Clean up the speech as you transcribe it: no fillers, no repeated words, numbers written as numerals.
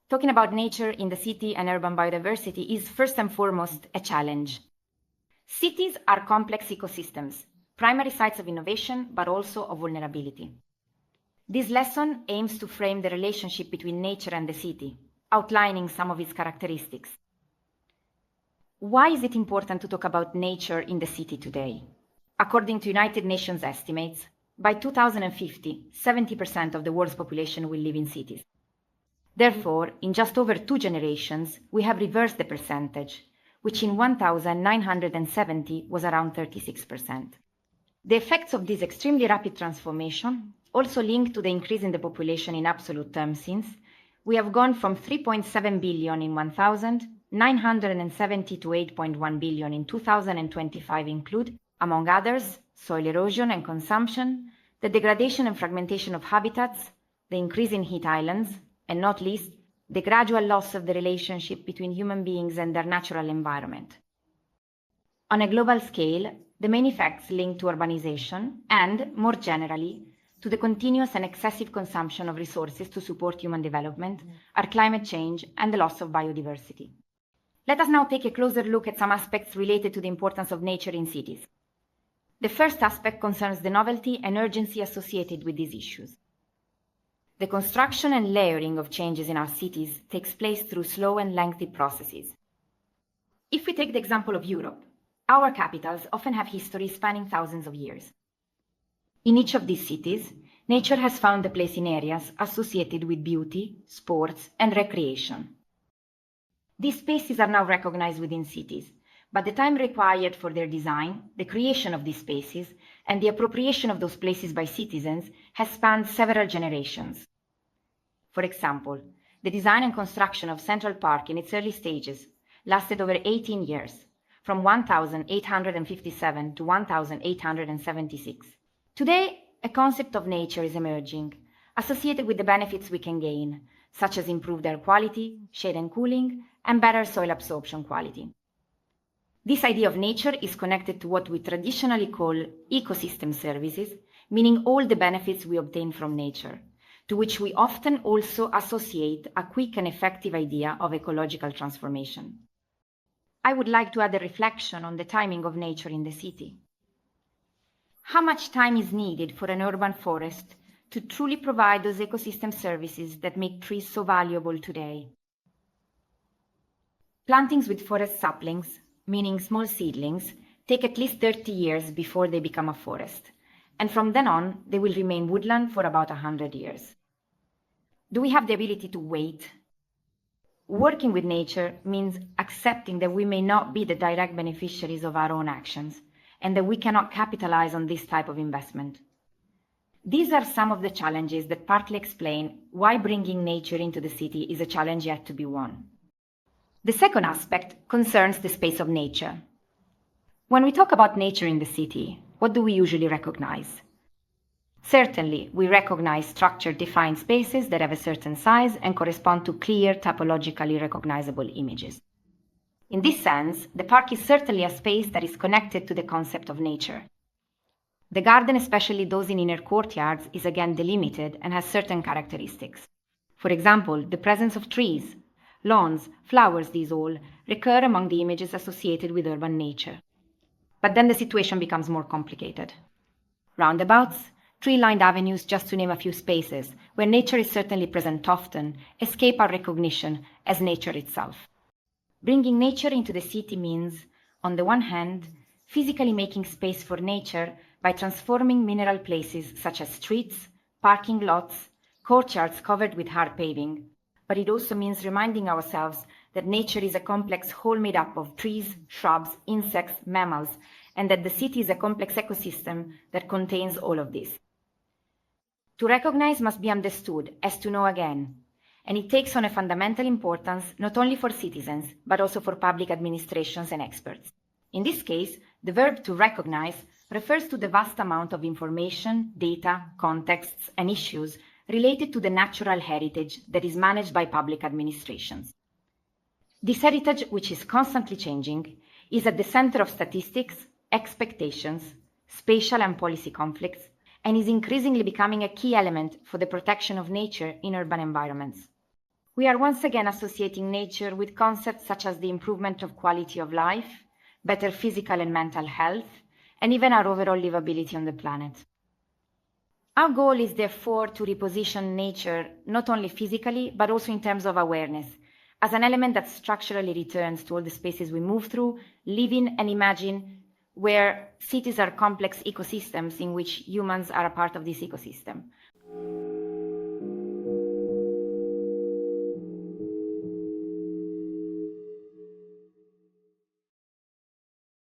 talking about nature in the city and urban biodiversity is first and foremost a challenge. Cities are complex ecosystems, primary sites of innovation, but also of vulnerability. This lesson aims to frame the relationship between nature and the city, outlining some of its characteristics. Why is it important to talk about nature in the city today? According to United Nations estimates, by 2050, 70% of the world's population will live in cities. Therefore, in just over 2 generations, we have reversed the percentage, which in 1970 was around 36%. The effects of this extremely rapid transformation also link to the increase in the population in absolute terms, since we have gone from 3.7 billion in 1970 to 8.1 billion in 2025 include, among others, soil erosion and consumption, the degradation and fragmentation of habitats, the increase in heat islands, and not least, the gradual loss of the relationship between human beings and their natural environment. On a global scale, the main effects linked to urbanization and, more generally, to the continuous and excessive consumption of resources to support human development are climate change and the loss of biodiversity. Let us now take a closer look at some aspects related to the importance of nature in cities. The first aspect concerns the novelty and urgency associated with these issues. The construction and layering of changes in our cities takes place through slow and lengthy processes. If we take the example of Europe, our capitals often have histories spanning thousands of years. In each of these cities, nature has found a place in areas associated with beauty, sports, and recreation. These spaces are now recognized within cities, but the time required for their design, the creation of these spaces, and the appropriation of those places by citizens has spanned several generations. For example, the design and construction of Central Park in its early stages lasted over 18 years, from 1857 to 1876. Today, a concept of nature is emerging, associated with the benefits we can gain, such as improved air quality, shade and cooling, and better soil absorption quality. This idea of nature is connected to what we traditionally call ecosystem services, meaning all the benefits we obtain from nature, to which we often also associate a quick and effective idea of ecological transformation. I would like to add a reflection on the timing of nature in the city. How much time is needed for an urban forest to truly provide those ecosystem services that make trees so valuable today? Plantings with forest saplings, meaning small seedlings, take at least 30 years before they become a forest, and from then on, they will remain woodland for about 100 years. Do we have the ability to wait? Working with nature means accepting that we may not be the direct beneficiaries of our own actions, and that we cannot capitalize on this type of investment. These are some of the challenges that partly explain why bringing nature into the city is a challenge yet to be won. The second aspect concerns the space of nature. When we talk about nature in the city, what do we usually recognize? Certainly, we recognize structured defined spaces that have a certain size and correspond to clear, typologically recognizable images. In this sense, the park is certainly a space that is connected to the concept of nature. The garden, especially those in inner courtyards, is again delimited and has certain characteristics. For example, the presence of trees, lawns, flowers, these all recur among the images associated with urban nature. But then the situation becomes more complicated. Roundabouts, tree-lined avenues, just to name a few spaces, where nature is certainly present often, escape our recognition as nature itself. Bringing nature into the city means, on the one hand, physically making space for nature by transforming mineral places such as streets, parking lots, courtyards covered with hard paving. But it also means reminding ourselves that nature is a complex whole made up of trees, shrubs, insects, mammals, and that the city is a complex ecosystem that contains all of this. To recognize must be understood as to know again, and it takes on a fundamental importance not only for citizens, but also for public administrations and experts. In this case, the verb to recognize refers to the vast amount of information, data, contexts, and issues related to the natural heritage that is managed by public administrations. This heritage, which is constantly changing, is at the center of statistics, expectations, spatial and policy conflicts, and is increasingly becoming a key element for the protection of nature in urban environments. We are once again associating nature with concepts such as the improvement of quality of life, better physical and mental health, and even our overall livability on the planet. Our goal is therefore to reposition nature not only physically, but also in terms of awareness, as an element that structurally returns to all the spaces we move through, live in, and imagine, where cities are complex ecosystems in which humans are a part of this ecosystem,